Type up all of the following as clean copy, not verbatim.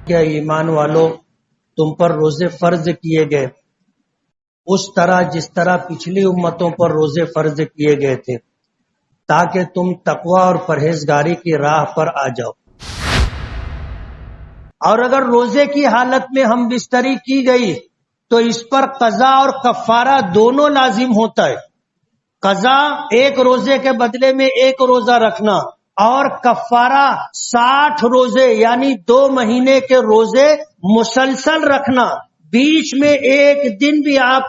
کہ ایمان والو تم پر روزے فرض کیے گئے اس طرح جس طرح پچھلی امتوں پر روزے فرض کیے گئے تھے تاکہ تم تقوی اور پرہیزگاری کی راہ پر آ جاؤ۔ اور اگر روزے کی حالت میں ہم بستری کی گئی تو اس پر قضا اور کفارہ دونوں لازم ہوتا ہے۔ قضا ایک روزے کے بدلے میں ایک روزہ رکھنا اور کفارہ 60 روزے یعنی 2 مہینے کے روزے مسلسل رکھنا، بیچ میں ایک دن بھی آپ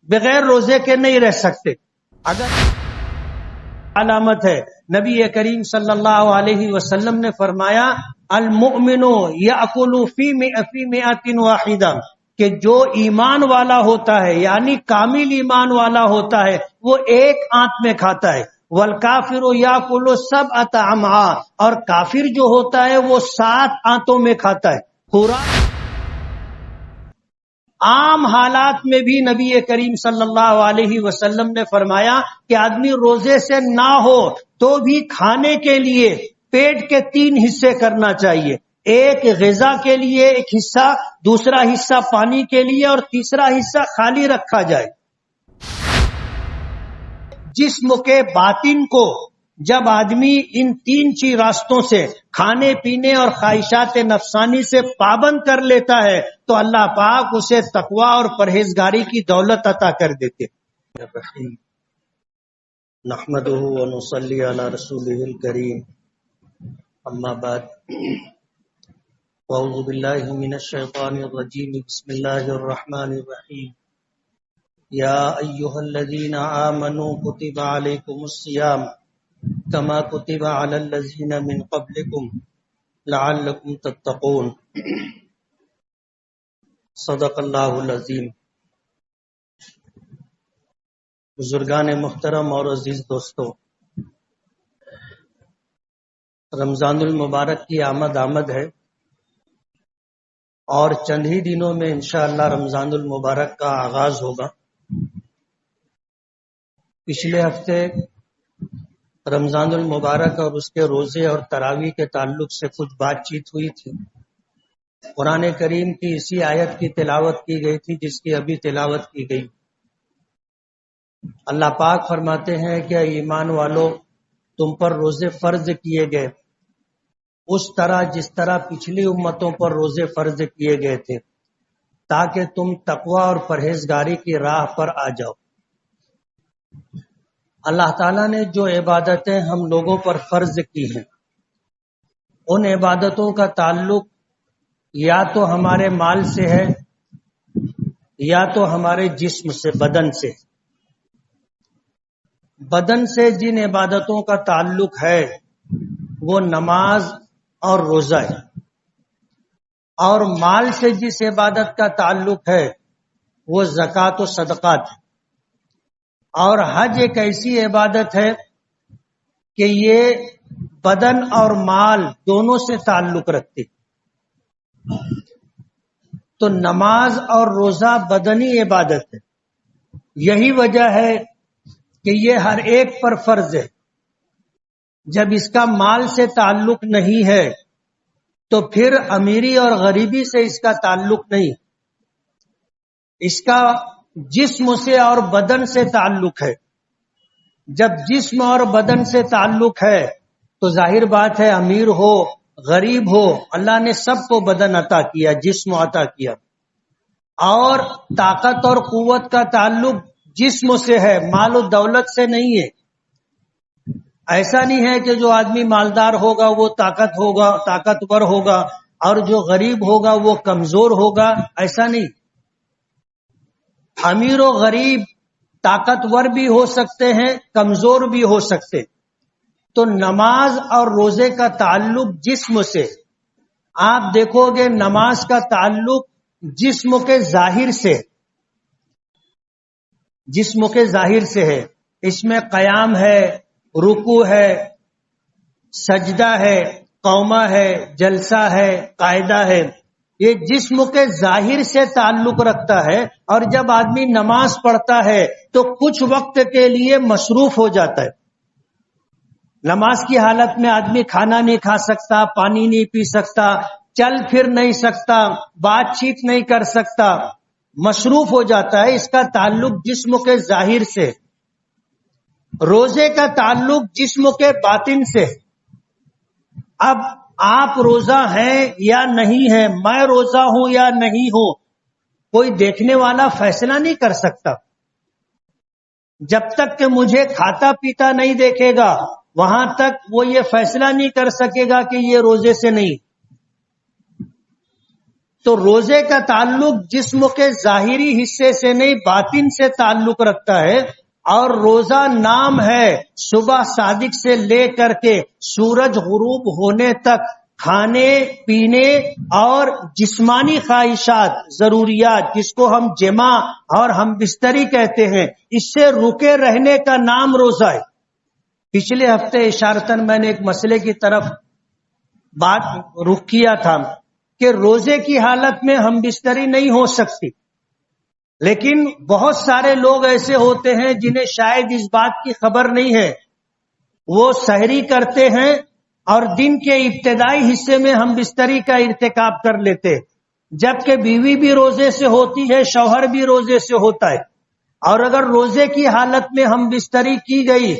بغیر روزے کے نہیں رہ سکتے۔ اگر علامت ہے، نبی کریم صلی اللہ علیہ وسلم نے فرمایا المؤمن یأکل فی مئۃ واحدہ، کہ جو ایمان والا ہوتا ہے یعنی کامل ایمان والا ہوتا ہے وہ ایک آنت میں کھاتا ہے، والکافر یاکل 7 امعاء، اور کافر جو ہوتا ہے وہ 7 آنتوں میں کھاتا ہے۔ خوراک عام حالات میں بھی نبی کریم صلی اللہ علیہ وسلم نے فرمایا کہ آدمی روزے سے نہ ہو تو بھی کھانے کے لیے پیٹ کے 3 حصے کرنا چاہیے، ایک غذا کے لیے ایک حصہ، دوسرا حصہ پانی کے لیے اور تیسرا حصہ خالی رکھا جائے۔ جسم کے باطن کو جب آدمی ان 3 راستوں سے کھانے پینے اور خواہشات نفسانی سے پابند کر لیتا ہے تو اللہ پاک اسے تقوی اور پرہیزگاری کی دولت عطا کر دیتے۔ نحمدہ ونصلی علی رسولہ الکریم، اما بعد، اعوذ باللہ من الشیطان الرجیم، بسم اللہ الرحمن الرحیم۔ یا ایہا الذین آمنوا کتب علیکم الصیام کما کتب علی الذین من قبلکم لعلکم تتقون۔ صدق اللہ العظیم۔ بزرگان محترم اور عزیز دوستو، رمضان المبارک کی آمد ہے اور چند ہی دنوں میں انشاءاللہ رمضان المبارک کا آغاز ہوگا۔ پچھلے ہفتے رمضان المبارک اور اس کے روزے اور تراویح کے تعلق سے کچھ بات چیت ہوئی تھی۔ قرآن کریم کی اسی آیت کی تلاوت کی گئی تھی جس کی ابھی تلاوت کی گئی۔ اللہ پاک فرماتے ہیں کہ ایمان والو تم پر روزے فرض کیے گئے اس طرح جس طرح پچھلی امتوں پر روزے فرض کیے گئے تھے تاکہ تم تقوی اور پرہیزگاری کی راہ پر آ جاؤ۔ اللہ تعالیٰ نے جو عبادتیں ہم لوگوں پر فرض کی ہیں ان عبادتوں کا تعلق یا تو ہمارے مال سے ہے یا تو ہمارے جسم سے، بدن سے۔ بدن سے جن عبادتوں کا تعلق ہے وہ نماز اور روزہ ہے، اور مال سے جس عبادت کا تعلق ہے وہ زکوٰۃ و صدقات ہے، اور حج ایک ایسی عبادت ہے کہ یہ بدن اور مال دونوں سے تعلق رکھتی۔ تو نماز اور روزہ بدنی عبادت ہے، یہی وجہ ہے کہ یہ ہر ایک پر فرض ہے۔ جب اس کا مال سے تعلق نہیں ہے تو پھر امیری اور غریبی سے اس کا تعلق نہیں، اس کا جسم سے اور بدن سے تعلق ہے۔ جب جسم اور بدن سے تعلق ہے تو ظاہر بات ہے امیر ہو غریب ہو، اللہ نے سب کو بدن عطا کیا، جسم عطا کیا، اور طاقت اور قوت کا تعلق جسم سے ہے، مال و دولت سے نہیں ہے۔ ایسا نہیں ہے کہ جو آدمی مالدار ہوگا وہ طاقتور ہوگا اور جو غریب ہوگا وہ کمزور ہوگا، ایسا نہیں۔ امیر و غریب طاقتور بھی ہو سکتے ہیں، کمزور بھی ہو سکتے۔ تو نماز اور روزے کا تعلق جسم سے، آپ دیکھو گے نماز کا تعلق جسم کے ظاہر سے، جسم کے ظاہر سے ہے۔ اس میں قیام ہے، رکوع ہے، سجدہ ہے، قومہ ہے، جلسہ ہے، قاعدہ ہے، یہ جسم کے ظاہر سے تعلق رکھتا ہے۔ اور جب آدمی نماز پڑھتا ہے تو کچھ وقت کے لیے مصروف ہو جاتا ہے۔ نماز کی حالت میں آدمی کھانا نہیں کھا سکتا، پانی نہیں پی سکتا، چل پھر نہیں سکتا، بات چیت نہیں کر سکتا، مصروف ہو جاتا ہے، اس کا تعلق جسم کے ظاہر سے۔ روزے کا تعلق جسم کے باطن سے۔ اب آپ روزہ ہیں یا نہیں ہیں، میں روزہ ہوں یا نہیں ہوں، کوئی دیکھنے والا فیصلہ نہیں کر سکتا۔ جب تک کہ مجھے کھاتا پیتا نہیں دیکھے گا وہاں تک وہ یہ فیصلہ نہیں کر سکے گا کہ یہ روزے سے نہیں۔ تو روزے کا تعلق جسم کے ظاہری حصے سے نہیں، باطن سے تعلق رکھتا ہے۔ اور روزہ نام ہے صبح صادق سے لے کر کے سورج غروب ہونے تک کھانے پینے اور جسمانی خواہشات، ضروریات، جس کو ہم جماع اور ہم بستری کہتے ہیں، اس سے رکے رہنے کا نام روزہ ہے۔ پچھلے ہفتے اشارتاً میں نے ایک مسئلے کی طرف بات رخ کیا تھا کہ روزے کی حالت میں ہم بستری نہیں ہو سکتی، لیکن بہت سارے لوگ ایسے ہوتے ہیں جنہیں شاید اس بات کی خبر نہیں ہے، وہ سحری کرتے ہیں اور دن کے ابتدائی حصے میں ہم بستری کا ارتکاب کر لیتے، جبکہ بیوی بھی روزے سے ہوتی ہے، شوہر بھی روزے سے ہوتا ہے، اور اگر روزے کی حالت میں ہم بستری کی گئی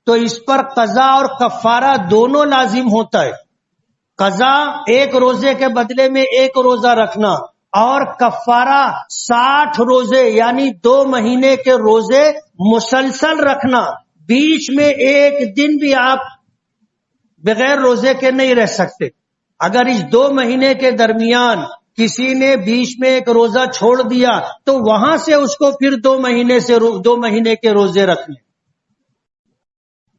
تو اس پر قضا اور کفارہ دونوں لازم ہوتا ہے۔ قضا ایک روزے کے بدلے میں ایک روزہ رکھنا، اور کفارہ 60 روزے یعنی 2 مہینے کے روزے مسلسل رکھنا۔ بیچ میں ایک دن بھی آپ بغیر روزے کے نہیں رہ سکتے۔ اگر اس 2 مہینے کے درمیان کسی نے بیچ میں ایک روزہ چھوڑ دیا تو وہاں سے اس کو پھر 2 مہینے کے روزے رکھنے۔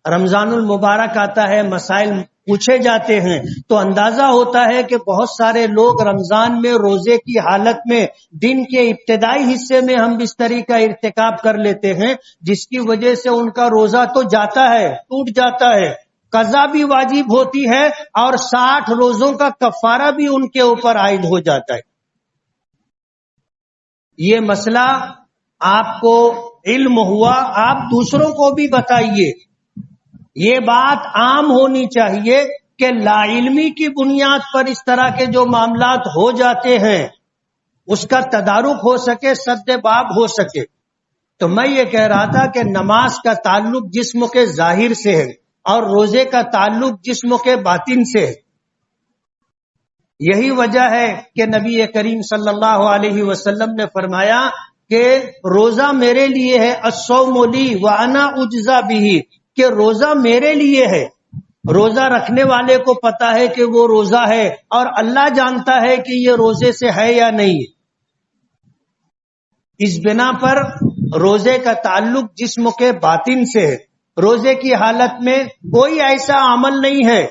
رمضان المبارک آتا ہے، مسائل پوچھے جاتے ہیں تو اندازہ ہوتا ہے کہ بہت سارے لوگ رمضان میں روزے کی حالت میں دن کے ابتدائی حصے میں ہم بستری کا ارتکاب کر لیتے ہیں، جس کی وجہ سے ان کا روزہ تو جاتا ہے، ٹوٹ جاتا ہے، قضا بھی واجب ہوتی ہے اور 60 روزوں کا کفارہ بھی ان کے اوپر عائد ہو جاتا ہے۔ یہ مسئلہ آپ کو علم ہوا، آپ دوسروں کو بھی بتائیے۔ یہ بات عام ہونی چاہیے کہ لا علمی کی بنیاد پر اس طرح کے جو معاملات ہو جاتے ہیں اس کا تدارک ہو سکے، سد باب ہو سکے۔ تو میں یہ کہہ رہا تھا کہ نماز کا تعلق جسم کے ظاہر سے ہے اور روزے کا تعلق جسم کے باطن سے ہے۔ یہی وجہ ہے کہ نبی کریم صلی اللہ علیہ وسلم نے فرمایا کہ روزہ میرے لیے ہے، الصوم لی وانا اجزا بہ، کہ روزہ میرے لیے ہے۔ روزہ رکھنے والے کو پتا ہے کہ وہ روزہ ہے اور اللہ جانتا ہے کہ یہ روزے سے ہے یا نہیں۔ اس بنا پر روزے کا تعلق جسم کے باطن سے ہے۔ روزے کی حالت میں کوئی ایسا عمل نہیں ہے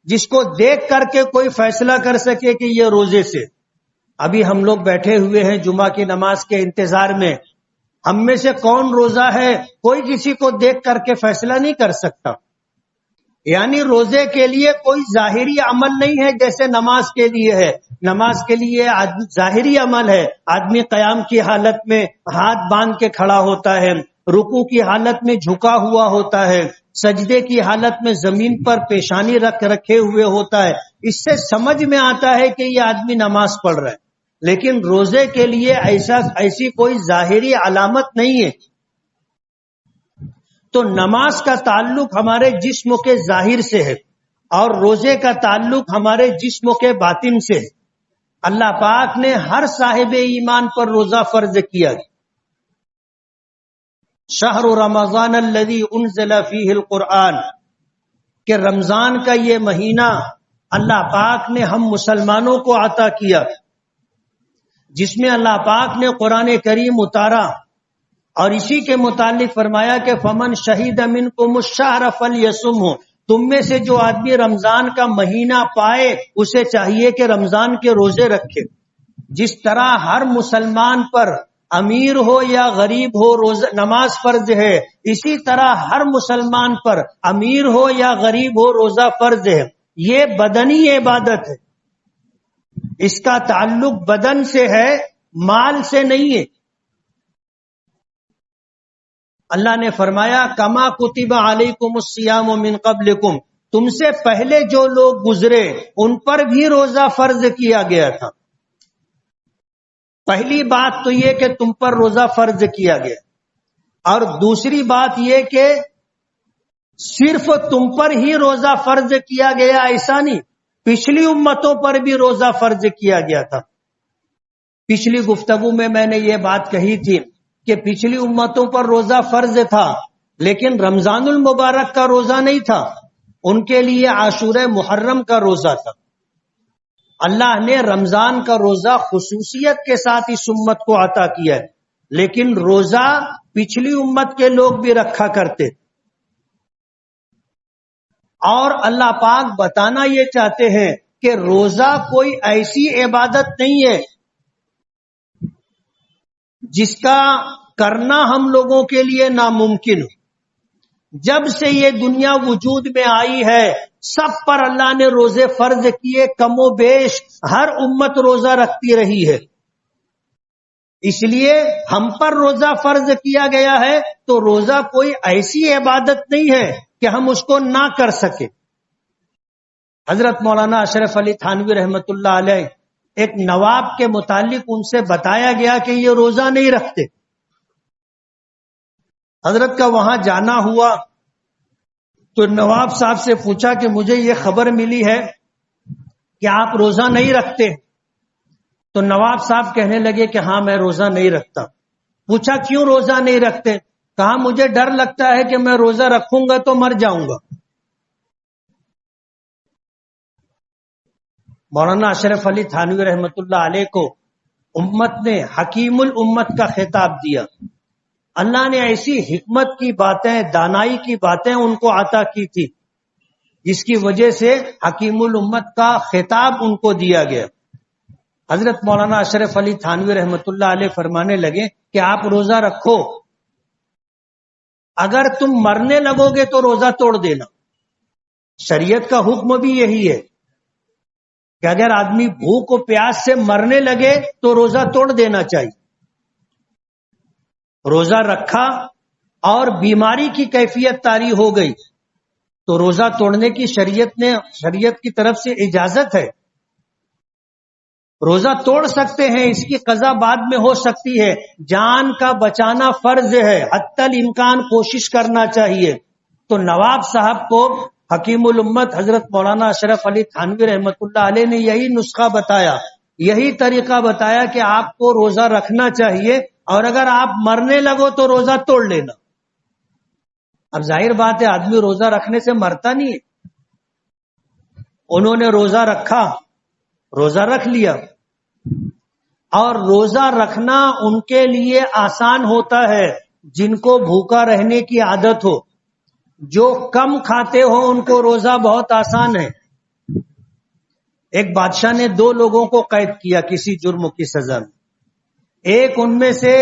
جس کو دیکھ کر کے کوئی فیصلہ کر سکے کہ یہ روزے سے۔ ابھی ہم لوگ بیٹھے ہوئے ہیں جمعہ کی نماز کے انتظار میں، ہم میں سے کون روزہ ہے کوئی کسی کو دیکھ کر کے فیصلہ نہیں کر سکتا۔ یعنی روزے کے لیے کوئی ظاہری عمل نہیں ہے جیسے نماز کے لیے ہے۔ نماز کے لیے ظاہری عمل ہے، آدمی قیام کی حالت میں ہاتھ باندھ کے کھڑا ہوتا ہے، رکوع کی حالت میں جھکا ہوا ہوتا ہے، سجدے کی حالت میں زمین پر پیشانی رکھے ہوئے ہوتا ہے۔ اس سے سمجھ میں آتا ہے کہ یہ آدمی نماز پڑھ رہا ہے، لیکن روزے کے لیے ایسی کوئی ظاہری علامت نہیں ہے۔ تو نماز کا تعلق ہمارے جسم کے ظاہر سے ہے اور روزے کا تعلق ہمارے جسم کے باطن سے ہے۔ اللہ پاک نے ہر صاحب ایمان پر روزہ فرض کیا۔ شہر رمضان الذی انزل فیہ القرآن، کہ رمضان کا یہ مہینہ اللہ پاک نے ہم مسلمانوں کو عطا کیا، جس میں اللہ پاک نے قرآن کریم اتارا اور اسی کے متعلق فرمایا کہ فمن شہید منکم الشہر فلیصمہ، تم میں سے جو آدمی رمضان کا مہینہ پائے اسے چاہیے کہ رمضان کے روزے رکھے۔ جس طرح ہر مسلمان پر امیر ہو یا غریب ہو نماز فرض ہے، اسی طرح ہر مسلمان پر امیر ہو یا غریب ہو روزہ فرض ہے۔ یہ بدنی عبادت ہے، اس کا تعلق بدن سے ہے، مال سے نہیں ہے۔ اللہ نے فرمایا کما کتب علیکم الصیام من قبلکم، تم سے پہلے جو لوگ گزرے ان پر بھی روزہ فرض کیا گیا تھا. پہلی بات تو یہ کہ تم پر روزہ فرض کیا گیا، اور دوسری بات یہ کہ صرف تم پر ہی روزہ فرض کیا گیا ایسا نہیں، پچھلی امتوں پر بھی روزہ فرض کیا گیا تھا. پچھلی گفتگو میں نے یہ بات کہی تھی کہ پچھلی امتوں پر روزہ فرض تھا، لیکن رمضان المبارک کا روزہ نہیں تھا، ان کے لیے عاشورہ محرم کا روزہ تھا. اللہ نے رمضان کا روزہ خصوصیت کے ساتھ اس امت کو عطا کیا ہے، لیکن روزہ پچھلی امت کے لوگ بھی رکھا کرتے. اور اللہ پاک بتانا یہ چاہتے ہیں کہ روزہ کوئی ایسی عبادت نہیں ہے جس کا کرنا ہم لوگوں کے لیے ناممکن ہو. جب سے یہ دنیا وجود میں آئی ہے سب پر اللہ نے روزے فرض کیے، کم و بیش ہر امت روزہ رکھتی رہی ہے. اس لیے ہم پر روزہ فرض کیا گیا ہے تو روزہ کوئی ایسی عبادت نہیں ہے کہ ہم اس کو نہ کر سکیں. حضرت مولانا اشرف علی تھانوی رحمت اللہ علیہ ایک نواب کے متعلق ان سے بتایا گیا کہ یہ روزہ نہیں رکھتے. حضرت کا وہاں جانا ہوا تو نواب صاحب سے پوچھا کہ مجھے یہ خبر ملی ہے کہ آپ روزہ نہیں رکھتے. تو نواب صاحب کہنے لگے کہ ہاں میں روزہ نہیں رکھتا. پوچھا کیوں روزہ نہیں رکھتے؟ کہا مجھے ڈر لگتا ہے کہ میں روزہ رکھوں گا تو مر جاؤں گا. مولانا اشرف علی تھانوی رحمت اللہ علیہ کو امت نے حکیم الامت کا خطاب دیا. اللہ نے ایسی حکمت کی باتیں، دانائی کی باتیں ان کو عطا کی تھی جس کی وجہ سے حکیم الامت کا خطاب ان کو دیا گیا. حضرت مولانا اشرف علی تھانوی رحمت اللہ علیہ فرمانے لگے کہ آپ روزہ رکھو، اگر تم مرنے لگو گے تو روزہ توڑ دینا. شریعت کا حکم بھی یہی ہے کہ اگر آدمی بھوک و پیاس سے مرنے لگے تو روزہ توڑ دینا چاہیے. روزہ رکھا اور بیماری کی کیفیت طاری ہو گئی تو روزہ توڑنے کی شریعت کی طرف سے اجازت ہے. روزہ توڑ سکتے ہیں، اس کی قضا بعد میں ہو سکتی ہے. جان کا بچانا فرض ہے، حتی الامکان کوشش کرنا چاہیے. تو نواب صاحب کو حکیم الامت حضرت مولانا اشرف علی تھانوی رحمت اللہ علیہ نے یہی نسخہ بتایا، یہی طریقہ بتایا کہ آپ کو روزہ رکھنا چاہیے اور اگر آپ مرنے لگو تو روزہ توڑ لینا. اب ظاہر بات ہے آدمی روزہ رکھنے سے مرتا نہیں ہے. انہوں نے روزہ رکھا، روزہ رکھ لیا، اور روزہ رکھنا ان کے لیے آسان ہوتا ہے جن کو بھوکا رہنے کی عادت ہو. جو کم کھاتے ہو ان کو روزہ بہت آسان ہے. ایک بادشاہ نے 2 لوگوں کو قید کیا کسی جرم کی سزا میں. ایک ان میں سے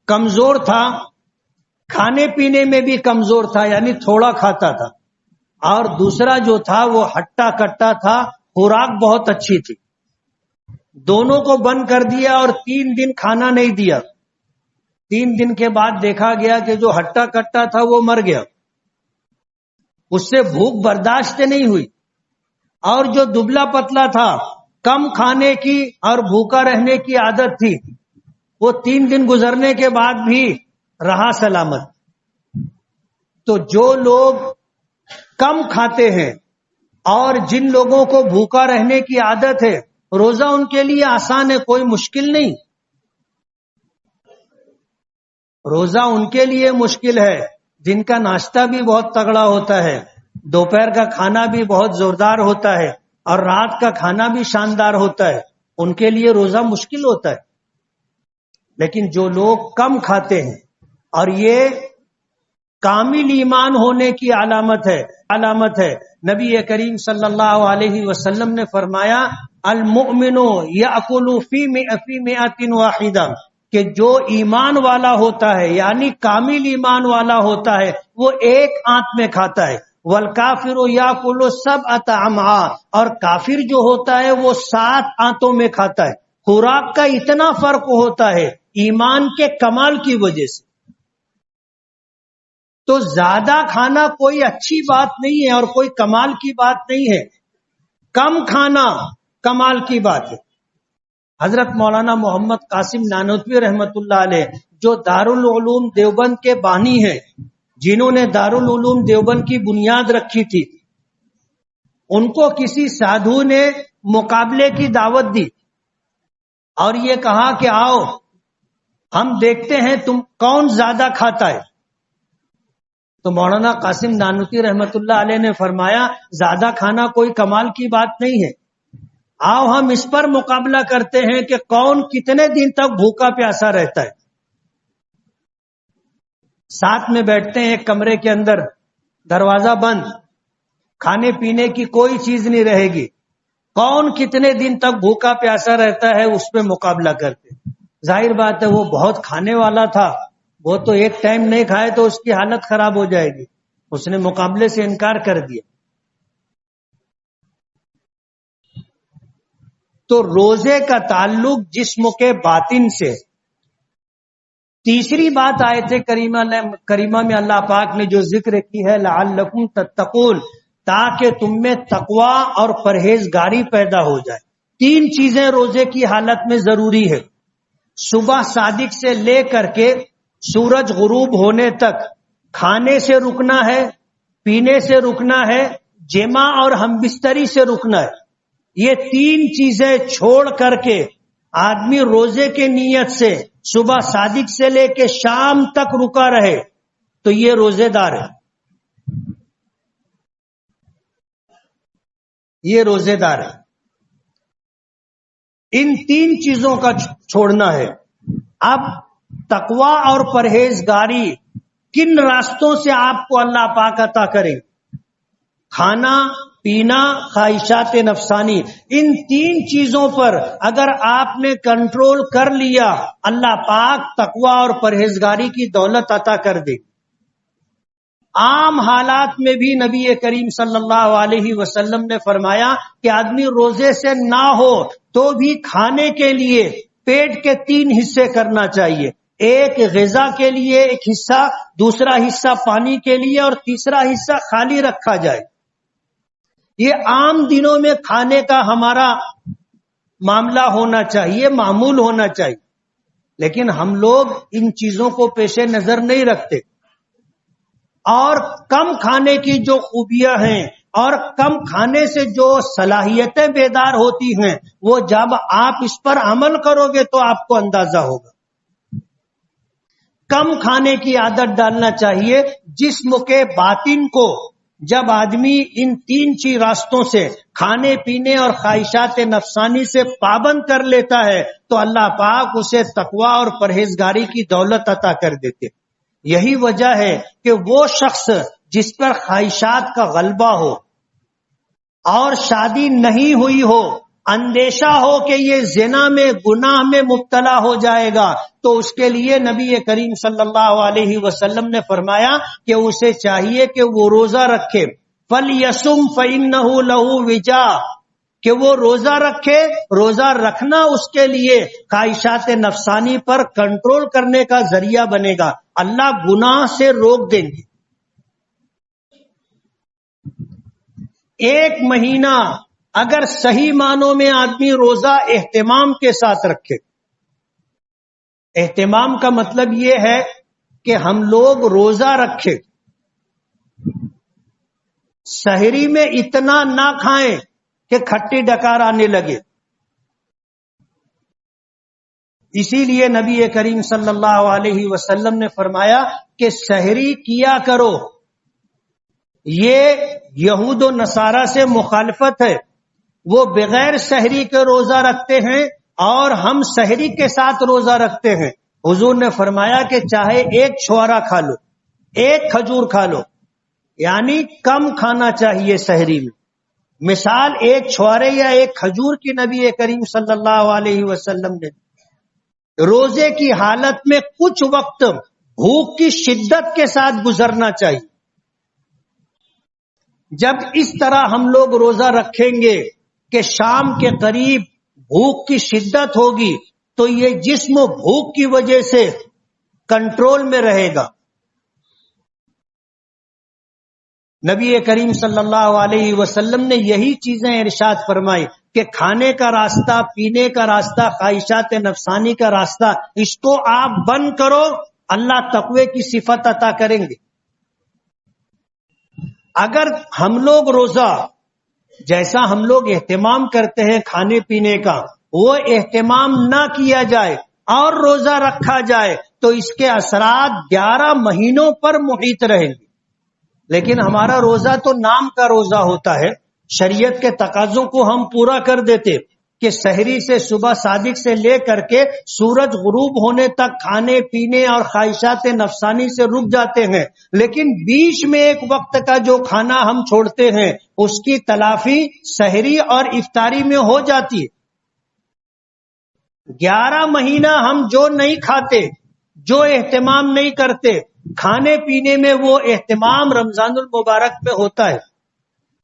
کمزور تھا، کھانے پینے میں بھی کمزور تھا، یعنی تھوڑا کھاتا تھا، اور دوسرا جو تھا وہ ہٹا کٹا تھا، خوراک بہت اچھی تھی. دونوں کو بند کر دیا اور 3 دن کھانا نہیں دیا. 3 دن کے بعد دیکھا گیا کہ جو ہٹا کٹا تھا وہ مر گیا، اس سے بھوک برداشت نہیں ہوئی. اور جو دبلا پتلا تھا، کم کھانے کی اور بھوکا رہنے کی عادت تھی، وہ 3 دن گزرنے کے بعد بھی رہا سلامت. تو جو لوگ کم کھاتے ہیں اور جن لوگوں کو بھوکا رہنے کی عادت ہے، روزہ ان کے لیے آسان ہے، کوئی مشکل نہیں. روزہ ان کے لیے مشکل ہے جن کا ناشتہ بھی بہت تگڑا ہوتا ہے، دوپہر کا کھانا بھی بہت زوردار ہوتا ہے اور رات کا کھانا بھی شاندار ہوتا ہے. ان کے لیے روزہ مشکل ہوتا ہے. لیکن جو لوگ کم کھاتے ہیں، اور یہ کامل ایمان ہونے کی علامت ہے. نبی کریم صلی اللہ علیہ وسلم نے فرمایا المؤمن یأکل فی مئۃ واحدہ، کہ جو ایمان والا ہوتا ہے یعنی کامل ایمان والا ہوتا ہے وہ ایک آنت میں کھاتا ہے. والکافر یاکل 7 امعاء، اور کافر جو ہوتا ہے وہ 7 آنتوں میں کھاتا ہے. خوراک کا اتنا فرق ہوتا ہے ایمان کے کمال کی وجہ سے. تو زیادہ کھانا کوئی اچھی بات نہیں ہے اور کوئی کمال کی بات نہیں ہے، کم کھانا کمال کی بات ہے۔ حضرت مولانا محمد قاسم نانوتوی رحمت اللہ علیہ جو دارالعلوم دیوبند کے بانی ہیں، جنہوں نے دارالعلوم دیوبند کی بنیاد رکھی تھی، ان کو کسی سادھو نے مقابلے کی دعوت دی اور یہ کہا کہ آؤ ہم دیکھتے ہیں تم کون زیادہ کھاتا ہے۔ تو مولانا قاسم نانوتوی رحمت اللہ علیہ نے فرمایا زیادہ کھانا کوئی کمال کی بات نہیں ہے، آؤ ہم اس پر مقابلہ کرتے ہیں کہ کون کتنے دن تک بھوکا پیاسا رہتا ہے۔ ساتھ میں بیٹھتے ہیں ایک کمرے کے اندر، دروازہ بند، کھانے پینے کی کوئی چیز نہیں رہے گی، کون کتنے دن تک بھوکا پیاسا رہتا ہے اس پہ مقابلہ کرتے۔ ظاہر بات ہے وہ بہت کھانے والا تھا، وہ تو ایک ٹائم نہیں کھائے تو اس کی حالت خراب ہو جائے گی، اس نے مقابلے سے انکار کر دیا۔ تو روزے کا تعلق جسم کے باطن سے۔ تیسری بات آیت کریمہ میں اللہ پاک نے جو ذکر کی ہے لعلکم تتقون، تاکہ تم میں تقوی اور پرہیزگاری پیدا ہو جائے۔ تین چیزیں روزے کی حالت میں ضروری ہے، صبح صادق سے لے کر کے سورج غروب ہونے تک کھانے سے رکنا ہے، پینے سے رکنا ہے، جماع اور ہم بستری سے رکنا ہے۔ یہ تین چیزیں چھوڑ کر کے آدمی روزے کے نیت سے صبح صادق سے لے کے شام تک رکا رہے تو یہ روزے دار ہے، یہ روزے دار ہے۔ ان تین چیزوں کا چھوڑنا ہے۔ اب تقوی اور پرہیزگاری کن راستوں سے آپ کو اللہ پاک عطا کرے؟ کھانا پینا، خواہشات نفسانی، ان تین چیزوں پر اگر آپ نے کنٹرول کر لیا اللہ پاک تقوی اور پرہیزگاری کی دولت عطا کر دے۔ عام حالات میں بھی نبی کریم صلی اللہ علیہ وسلم نے فرمایا کہ آدمی روزے سے نہ ہو تو بھی کھانے کے لیے پیٹ کے تین حصے کرنا چاہیے، ایک غذا کے لیے ایک حصہ، دوسرا حصہ پانی کے لیے اور تیسرا حصہ خالی رکھا جائے۔ یہ عام دنوں میں کھانے کا ہمارا معاملہ ہونا چاہیے، معمول ہونا چاہیے، لیکن ہم لوگ ان چیزوں کو پیش نظر نہیں رکھتے، اور کم کھانے کی جو خوبیاں ہیں اور کم کھانے سے جو صلاحیتیں بیدار ہوتی ہیں وہ جب آپ اس پر عمل کرو گے تو آپ کو اندازہ ہوگا۔ کم کھانے کی عادت ڈالنا چاہیے جسم کے باطن کو۔ جب آدمی ان تین راستوں سے کھانے پینے اور خواہشات نفسانی سے پابند کر لیتا ہے تو اللہ پاک اسے تقوی اور پرہیزگاری کی دولت عطا کر دیتے۔ یہی وجہ ہے کہ وہ شخص جس پر خواہشات کا غلبہ ہو اور شادی نہیں ہوئی ہو، اندیشہ ہو کہ یہ زنا میں گناہ میں مبتلا ہو جائے گا، تو اس کے لیے نبی کریم صلی اللہ علیہ وسلم نے فرمایا کہ اسے چاہیے کہ وہ روزہ رکھے، فَلْيَصُمْ فَإِنَّهُ لَهُ وِجَاءٌ، کہ وہ روزہ رکھے۔ روزہ رکھنا اس کے لیے خواہشات نفسانی پر کنٹرول کرنے کا ذریعہ بنے گا، اللہ گناہ سے روک دیں گے۔ ایک مہینہ اگر صحیح معنوں میں آدمی روزہ اہتمام کے ساتھ رکھے، اہتمام کا مطلب یہ ہے کہ ہم لوگ روزہ رکھے، سحری میں اتنا نہ کھائیں کہ کھٹی ڈکار آنے لگے۔ اسی لیے نبی کریم صلی اللہ علیہ وسلم نے فرمایا کہ سحری کیا کرو۔ یہ یہود و نصارہ سے مخالفت ہے، وہ بغیر سحری کے روزہ رکھتے ہیں اور ہم سحری کے ساتھ روزہ رکھتے ہیں۔ حضور نے فرمایا کہ چاہے ایک چھوارا کھا لو، ایک کھجور کھا لو، یعنی کم کھانا چاہیے سحری میں۔ مثال ایک چھوارے یا ایک کھجور کی نبی کریم صلی اللہ علیہ وسلم نے۔ روزے کی حالت میں کچھ وقت بھوک کی شدت کے ساتھ گزرنا چاہیے۔ جب اس طرح ہم لوگ روزہ رکھیں گے کہ شام کے قریب بھوک کی شدت ہوگی تو یہ جسم بھوک کی وجہ سے کنٹرول میں رہے گا۔ نبی کریم صلی اللہ علیہ وسلم نے یہی چیزیں ارشاد فرمائی کہ کھانے کا راستہ، پینے کا راستہ، خواہشات نفسانی کا راستہ، اس کو آپ بند کرو، اللہ تقوی کی صفت عطا کریں گے۔ اگر ہم لوگ روزہ جیسا ہم لوگ اہتمام کرتے ہیں کھانے پینے کا، وہ اہتمام نہ کیا جائے اور روزہ رکھا جائے تو اس کے اثرات 11 مہینوں پر محیط رہیں گے۔ لیکن ہمارا روزہ تو نام کا روزہ ہوتا ہے، شریعت کے تقاضوں کو ہم پورا کر دیتے کہ سحری سے صبح صادق سے لے کر کے سورج غروب ہونے تک کھانے پینے اور خواہشات نفسانی سے رک جاتے ہیں، لیکن بیچ میں ایک وقت کا جو کھانا ہم چھوڑتے ہیں اس کی تلافی سحری اور افطاری میں ہو جاتی ہے۔ 11 مہینہ ہم جو نہیں کھاتے، جو اہتمام نہیں کرتے کھانے پینے میں، وہ اہتمام رمضان المبارک میں ہوتا ہے۔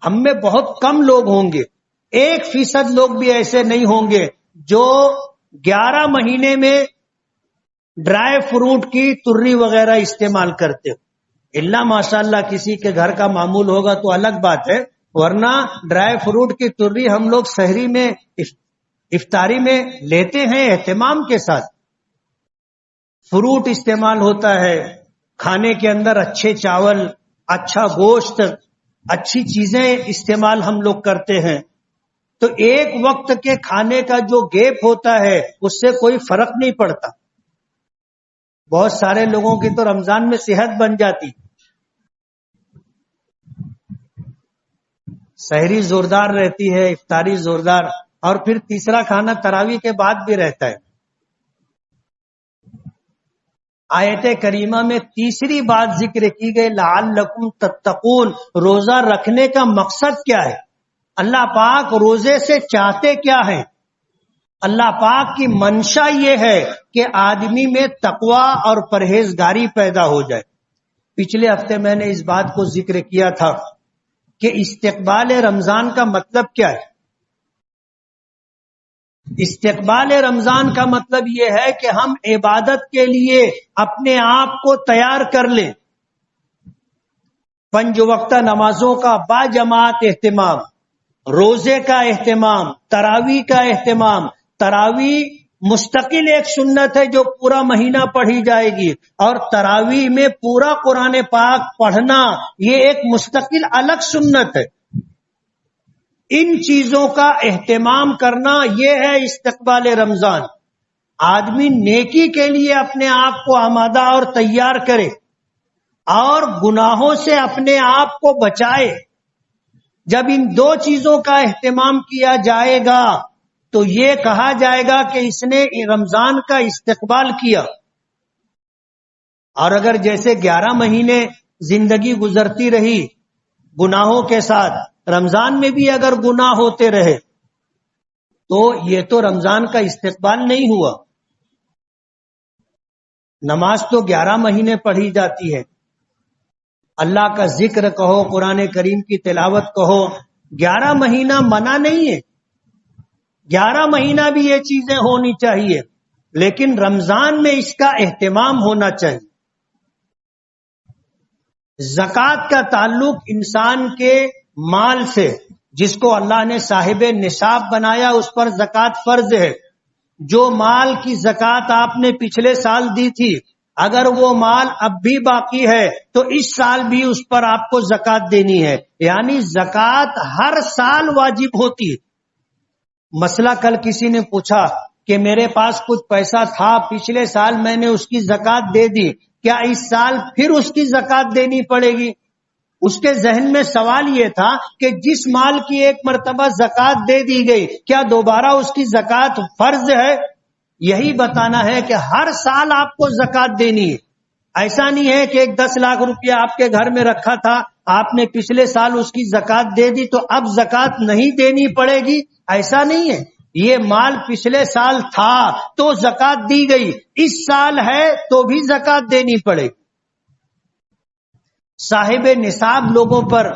ہم میں بہت کم لوگ ہوں گے، 1% لوگ بھی ایسے نہیں ہوں گے جو 11 مہینے میں ڈرائی فروٹ کی تری وغیرہ استعمال کرتے ہو۔ اللہ ماشاءاللہ کسی کے گھر کا معمول ہوگا تو الگ بات ہے، ورنہ ڈرائی فروٹ کی تری ہم لوگ سحری میں افطاری میں لیتے ہیں اہتمام کے ساتھ۔ فروٹ استعمال ہوتا ہے کھانے کے اندر، اچھے چاول، اچھا گوشت، اچھی چیزیں استعمال ہم لوگ کرتے ہیں۔ تو ایک وقت کے کھانے کا جو گیپ ہوتا ہے اس سے کوئی فرق نہیں پڑتا۔ بہت سارے لوگوں کی تو رمضان میں صحت بن جاتی، سحری زوردار رہتی ہے، افطاری زوردار، اور پھر تیسرا کھانا تراویح کے بعد بھی رہتا ہے۔ آیت کریمہ میں تیسری بات ذکر کی گئی لعلکم تتقون، روزہ رکھنے کا مقصد کیا ہے؟ اللہ پاک روزے سے چاہتے کیا ہیں؟ اللہ پاک کی منشا یہ ہے کہ آدمی میں تقوی اور پرہیزگاری پیدا ہو جائے۔ پچھلے ہفتے میں نے اس بات کو ذکر کیا تھا کہ استقبال رمضان کا مطلب کیا ہے۔ استقبال رمضان کا مطلب یہ ہے کہ ہم عبادت کے لیے اپنے آپ کو تیار کر لیں۔ 5 وقتہ نمازوں کا باجماعت اہتمام، روزے کا اہتمام، تراویح کا اہتمام۔ تراویح مستقل ایک سنت ہے جو پورا مہینہ پڑھی جائے گی، اور تراویح میں پورا قرآن پاک پڑھنا یہ ایک مستقل الگ سنت ہے۔ ان چیزوں کا اہتمام کرنا یہ ہے استقبال رمضان۔ آدمی نیکی کے لیے اپنے آپ کو آمادہ اور تیار کرے اور گناہوں سے اپنے آپ کو بچائے۔ جب ان 2 چیزوں کا اہتمام کیا جائے گا تو یہ کہا جائے گا کہ اس نے رمضان کا استقبال کیا۔ اور اگر جیسے 11 مہینے زندگی گزرتی رہی گناہوں کے ساتھ، رمضان میں بھی اگر گناہ ہوتے رہے تو یہ تو رمضان کا استقبال نہیں ہوا۔ نماز تو 11 مہینے پڑھی جاتی ہے، اللہ کا ذکر کہو، قرآن کریم کی تلاوت کہو، 11 مہینہ منع نہیں ہے، 11 مہینہ بھی یہ چیزیں ہونی چاہیے، لیکن رمضان میں اس کا اہتمام ہونا چاہیے۔ زکوٰۃ کا تعلق انسان کے مال سے، جس کو اللہ نے صاحب نصاب بنایا اس پر زکوٰۃ فرض ہے۔ جو مال کی زکوٰۃ آپ نے پچھلے سال دی تھی، اگر وہ مال اب بھی باقی ہے تو اس سال بھی اس پر آپ کو زکوٰۃ دینی ہے، یعنی زکوٰۃ ہر سال واجب ہوتی ہے۔ مسئلہ کل کسی نے پوچھا کہ میرے پاس کچھ پیسہ تھا پچھلے سال میں نے اس کی زکوٰۃ دے دی، کیا اس سال پھر اس کی زکوٰۃ دینی پڑے گی؟ اس کے ذہن میں سوال یہ تھا کہ جس مال کی ایک مرتبہ زکوٰۃ دے دی گئی کیا دوبارہ اس کی زکوٰۃ فرض ہے؟ یہی بتانا ہے کہ ہر سال آپ کو زکوٰۃ دینی ہے۔ ایسا نہیں ہے کہ ایک 10 لاکھ روپیہ آپ کے گھر میں رکھا تھا، آپ نے پچھلے سال اس کی زکوٰۃ دے دی تو اب زکوٰۃ نہیں دینی پڑے گی، ایسا نہیں ہے۔ یہ مال پچھلے سال تھا تو زکوٰۃ دی گئی، اس سال ہے تو بھی زکوٰۃ دینی پڑے گی۔ صاحب نصاب لوگوں پر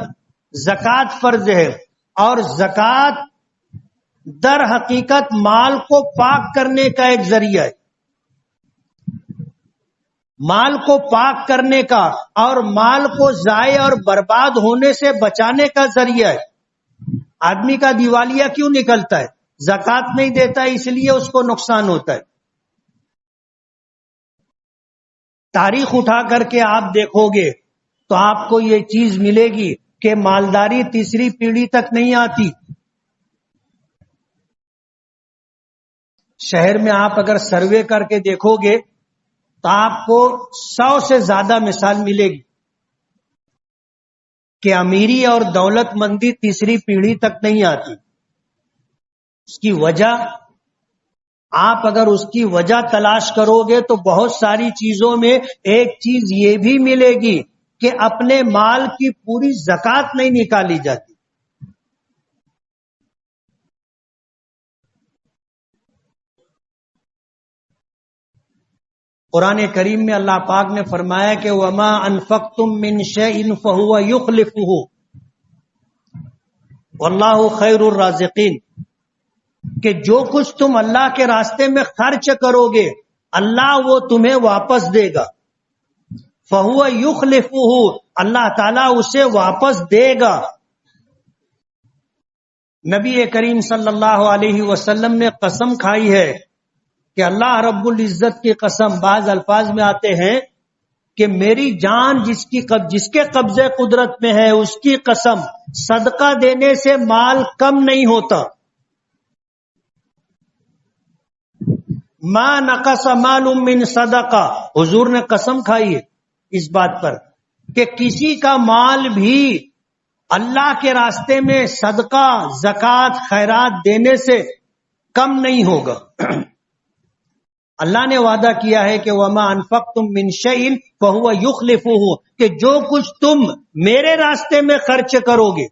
زکوٰۃ فرض ہے، اور زکوٰۃ در حقیقت مال کو پاک کرنے کا ایک ذریعہ ہے۔ مال کو پاک کرنے کا اور مال کو ضائع اور برباد ہونے سے بچانے کا ذریعہ ہے۔ آدمی کا دیوالیہ کیوں نکلتا ہے؟ زکات نہیں دیتا اس لیے اس کو نقصان ہوتا ہے۔ تاریخ اٹھا کر کے آپ دیکھو گے تو آپ کو یہ چیز ملے گی کہ مالداری تیسری پیڑھی تک نہیں آتی۔ شہر میں آپ اگر سروے کر کے دیکھو گے تو آپ کو 100 سے زیادہ مثال ملے گی کہ امیری اور دولت مندی تیسری پیڑھی تک نہیں آتی۔ اس کی وجہ، آپ اگر اس کی وجہ تلاش کرو گے تو بہت ساری چیزوں میں ایک چیز یہ بھی ملے گی کہ اپنے مال کی پوری زکات نہیں نکالی جاتی۔ قرآن کریم میں اللہ پاک نے فرمایا کہ وَمَا أَنفَقْتُم مِّن شَيْءٍ فَهُوَ يُخْلِفُهُ وَاللَّهُ خَيْرُ الرَّازِقِينَ، کہ جو کچھ تم اللہ کے راستے میں خرچ کرو گے اللہ وہ تمہیں واپس دے گا۔ فَهُوَ يُخْلِفُهُ، اللہ تعالیٰ اسے واپس دے گا۔ نبی کریم صلی اللہ علیہ وسلم نے قسم کھائی ہے کہ اللہ رب العزت کی قسم، بعض الفاظ میں آتے ہیں کہ میری جان جس کے قبضے قدرت میں ہے اس کی قسم، صدقہ دینے سے مال کم نہیں ہوتا۔ ما نقص مال من صدقہ، حضور نے قسم کھائی ہے اس بات پر کہ کسی کا مال بھی اللہ کے راستے میں صدقہ، زکات، خیرات دینے سے کم نہیں ہوگا۔ اللہ نے وعدہ کیا ہے کہ وَمَا أَنفَقْتُم مِّن شَيْءٍ فَهُوَ يُخْلِفُهُ، کہ جو کچھ تم میرے راستے میں خرچ کرو گے،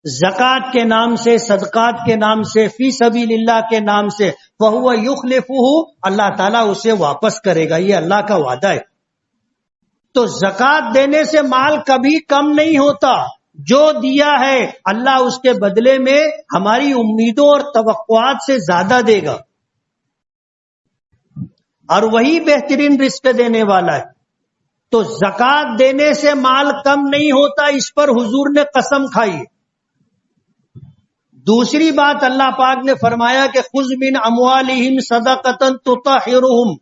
زکات کے نام سے، صدقات کے نام سے، فی سبیل اللہ کے نام سے، فَهُوَ يُخْلِفُهُ، اللہ تعالیٰ اسے واپس کرے گا۔ یہ اللہ کا وعدہ ہے۔ تو زکات دینے سے مال کبھی کم نہیں ہوتا، جو دیا ہے اللہ اس کے بدلے میں ہماری امیدوں اور توقعات سے زیادہ دے گا، اور وہی بہترین رزق دینے والا ہے۔ تو زکات دینے سے مال کم نہیں ہوتا، اس پر حضور نے قسم کھائی۔ دوسری بات اللہ پاک نے فرمایا کہ خذ من اموالہم صدقۃ تطہرہم،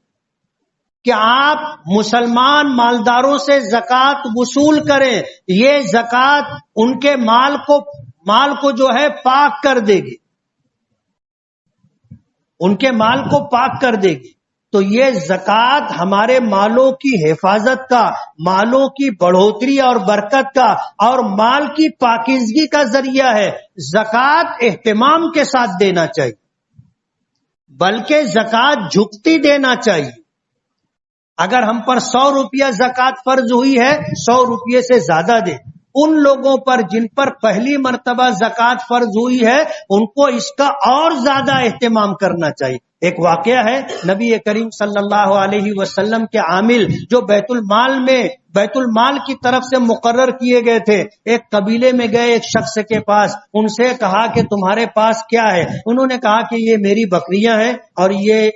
کہ آپ مسلمان مالداروں سے زکات وصول کریں، یہ زکات ان کے مال کو جو ہے پاک کر دے گی، ان کے مال کو پاک کر دے گی۔ تو یہ زکات ہمارے مالوں کی حفاظت کا، مالوں کی بڑھوتری اور برکت کا اور مال کی پاکیزگی کا ذریعہ ہے۔ زکات اہتمام کے ساتھ دینا چاہیے، بلکہ زکات جھکتی دینا چاہیے۔ اگر ہم پر 100 روپیہ زکات فرض ہوئی ہے، 100 روپیے سے زیادہ دیں۔ ان لوگوں پر جن پر پہلی مرتبہ زکات فرض ہوئی ہے ان کو اس کا اور زیادہ اہتمام کرنا چاہیے۔ ایک واقعہ ہے، نبی کریم صلی اللہ علیہ وسلم کے عامل جو بیت المال کی طرف سے مقرر کیے گئے تھے، ایک قبیلے میں گئے ایک شخص کے پاس، ان سے کہا کہ تمہارے پاس کیا ہے؟ انہوں نے کہا کہ یہ میری بکریاں ہیں اور یہ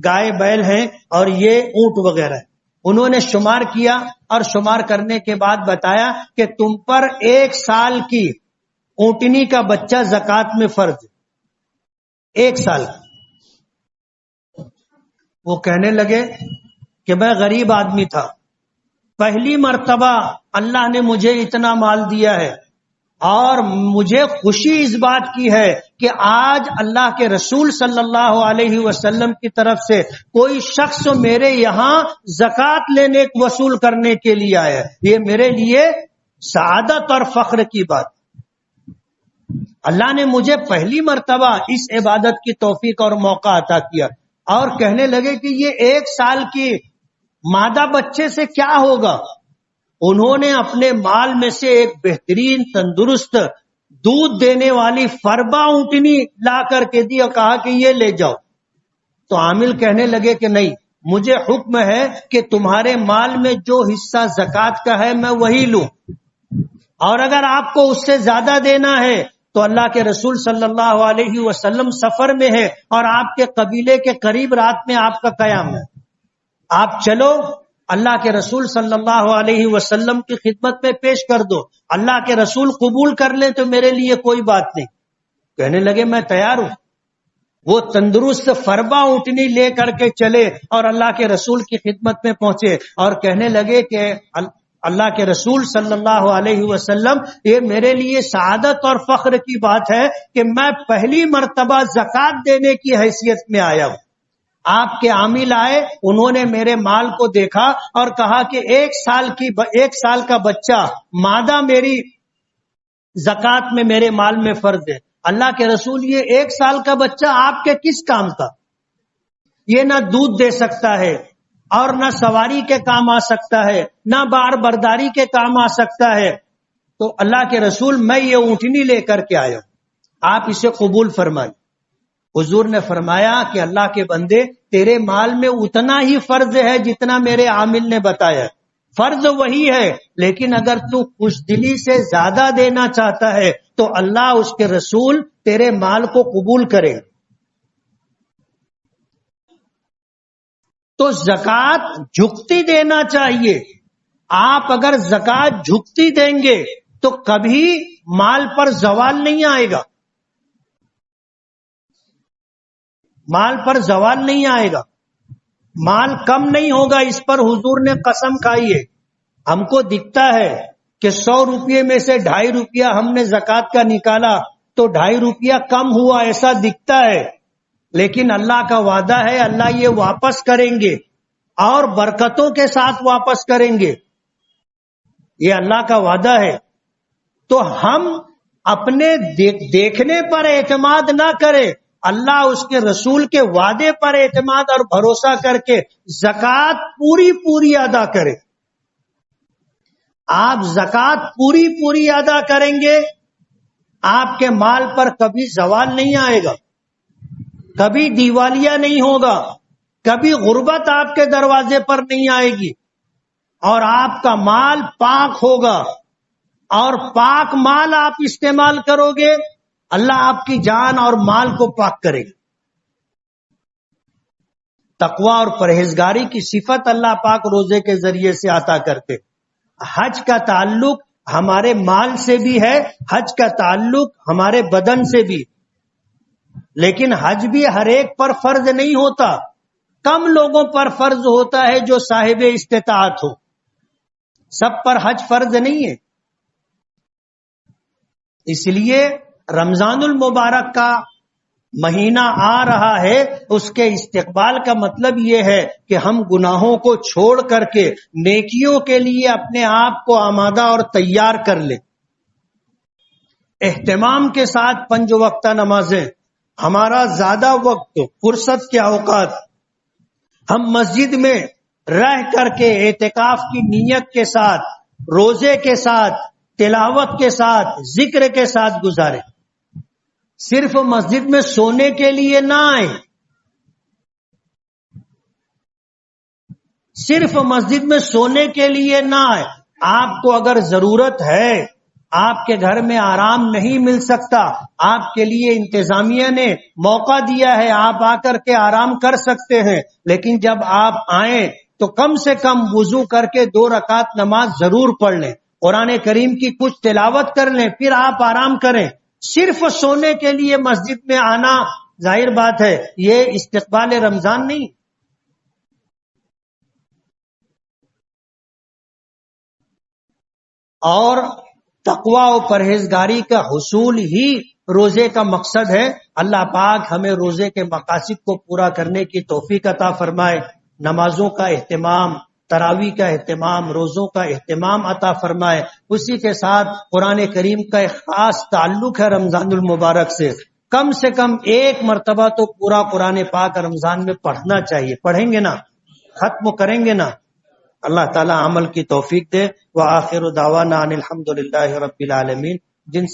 گائے بیل ہیں اور یہ اونٹ وغیرہ ہیں۔ انہوں نے شمار کیا اور شمار کرنے کے بعد بتایا کہ تم پر 1 سال کی اونٹنی کا بچہ زکات میں فرض ہے، 1 سال کا۔ وہ کہنے لگے کہ میں غریب آدمی تھا، پہلی مرتبہ اللہ نے مجھے اتنا مال دیا ہے، اور مجھے خوشی اس بات کی ہے کہ آج اللہ کے رسول صلی اللہ علیہ وسلم کی طرف سے کوئی شخص میرے یہاں زکات لینے وصول کرنے کے لیے آیا ہے۔ یہ میرے لیے سعادت اور فخر کی بات۔ اللہ نے مجھے پہلی مرتبہ اس عبادت کی توفیق اور موقع عطا کیا، اور کہنے لگے کہ یہ 1 سال کی مادہ بچے سے کیا ہوگا؟ انہوں نے اپنے مال میں سے ایک بہترین تندرست دودھ دینے والی فربا اونٹنی لا کر کے دی اور کہا کہ یہ لے جاؤ۔ تو عامل کہنے لگے کہ نہیں، مجھے حکم ہے کہ تمہارے مال میں جو حصہ زکات کا ہے میں وہی لوں، اور اگر آپ کو اس سے زیادہ دینا ہے تو اللہ کے رسول صلی اللہ علیہ وسلم سفر میں ہے اور آپ کے قبیلے کے قریب رات میں آپ کا قیام ہے، آپ چلو اللہ کے رسول صلی اللہ علیہ وسلم کی خدمت میں پیش کر دو، اللہ کے رسول قبول کر لیں تو میرے لیے کوئی بات نہیں۔ کہنے لگے میں تیار ہوں۔ وہ تندرست فربا اونٹنی لے کر کے چلے اور اللہ کے رسول کی خدمت میں پہنچے اور کہنے لگے کہ اللہ کے رسول صلی اللہ علیہ وسلم، یہ میرے لیے سعادت اور فخر کی بات ہے کہ میں پہلی مرتبہ زکوٰۃ دینے کی حیثیت میں آیا ہوں۔ آپ کے عامل آئے، انہوں نے میرے مال کو دیکھا اور کہا کہ ایک سال کا بچہ مادہ میری زکوٰۃ میں میرے مال میں فرض ہے۔ اللہ کے رسول، یہ ایک سال کا بچہ آپ کے کس کام کا؟ یہ نہ دودھ دے سکتا ہے اور نہ سواری کے کام آ سکتا ہے، نہ بار برداری کے کام آ سکتا ہے۔ تو اللہ کے رسول، میں یہ اونٹنی لے کر کے آیا ہوں، آپ اسے قبول فرمائیں۔ حضور نے فرمایا کہ اللہ کے بندے، تیرے مال میں اتنا ہی فرض ہے جتنا میرے عامل نے بتایا، فرض وہی ہے، لیکن اگر تو خوش دلی سے زیادہ دینا چاہتا ہے تو اللہ اس کے رسول تیرے مال کو قبول کرے۔ تو زکوٰۃ جھکتی دینا چاہیے۔ آپ اگر زکوٰۃ جھکتی دیں گے تو کبھی مال پر زوال نہیں آئے گا، مال پر زوال نہیں آئے گا، مال کم نہیں ہوگا۔ اس پر حضور نے قسم کھائی ہے۔ ہم کو دکھتا ہے کہ 100 روپے میں سے 2.5 روپیہ ہم نے زکوٰۃ کا نکالا تو 2.5 روپیہ کم ہوا، ایسا دکھتا ہے، لیکن اللہ کا وعدہ ہے اللہ یہ واپس کریں گے اور برکتوں کے ساتھ واپس کریں گے، یہ اللہ کا وعدہ ہے۔ تو ہم اپنے دیکھنے پر اعتماد نہ کریں، اللہ اس کے رسول کے وعدے پر اعتماد اور بھروسہ کر کے زکوٰۃ پوری ادا کریں۔ آپ زکوٰۃ پوری ادا کریں گے، آپ کے مال پر کبھی زوال نہیں آئے گا، کبھی دیوالیہ نہیں ہوگا، کبھی غربت آپ کے دروازے پر نہیں آئے گی، اور آپ کا مال پاک ہوگا، اور پاک مال آپ استعمال کرو گے، اللہ آپ کی جان اور مال کو پاک کرے گا۔ تقوی اور پرہیزگاری کی صفت اللہ پاک روزے کے ذریعے سے عطا کرتے۔ حج کا تعلق ہمارے مال سے بھی ہے، حج کا تعلق ہمارے بدن سے بھی، لیکن حج بھی ہر ایک پر فرض نہیں ہوتا، کم لوگوں پر فرض ہوتا ہے جو صاحب استطاعت ہو، سب پر حج فرض نہیں ہے۔ اس لیے رمضان المبارک کا مہینہ آ رہا ہے، اس کے استقبال کا مطلب یہ ہے کہ ہم گناہوں کو چھوڑ کر کے نیکیوں کے لیے اپنے آپ کو آمادہ اور تیار کر لیں۔ اہتمام کے ساتھ 5 وقتہ نمازیں، ہمارا زیادہ وقت فرصت کے اوقات ہم مسجد میں رہ کر کے اعتکاف کی نیت کے ساتھ، روزے کے ساتھ، تلاوت کے ساتھ، ذکر کے ساتھ گزاریں۔ صرف مسجد میں سونے کے لیے نہ آئیں، صرف مسجد میں سونے کے لیے نہ آئیں۔ آپ کو اگر ضرورت ہے، آپ کے گھر میں آرام نہیں مل سکتا، آپ کے لیے انتظامیہ نے موقع دیا ہے، آپ آ کر کے آرام کر سکتے ہیں، لیکن جب آپ آئیں تو کم سے کم وضو کر کے 2 رکعت نماز ضرور پڑھ لیں، قرآن کریم کی کچھ تلاوت کر لیں، پھر آپ آرام کریں۔ صرف سونے کے لیے مسجد میں آنا، ظاہر بات ہے یہ استقبال رمضان نہیں۔ اور تقوی و پرہیزگاری کا حصول ہی روزے کا مقصد ہے۔ اللہ پاک ہمیں روزے کے مقاصد کو پورا کرنے کی توفیق عطا فرمائے، نمازوں کا اہتمام، تراویح کا اہتمام، روزوں کا اہتمام عطا فرمائے۔ اسی کے ساتھ قرآن کریم کا ایک خاص تعلق ہے رمضان المبارک سے کم 1 مرتبہ تو پورا قرآن پاک رمضان میں پڑھنا چاہیے۔ پڑھیں گے نا، ختم کریں گے نا، اللہ تعالی عمل کی توفیق دے۔ وآخر دعوانا ان الحمد للہ رب العالمین۔ جن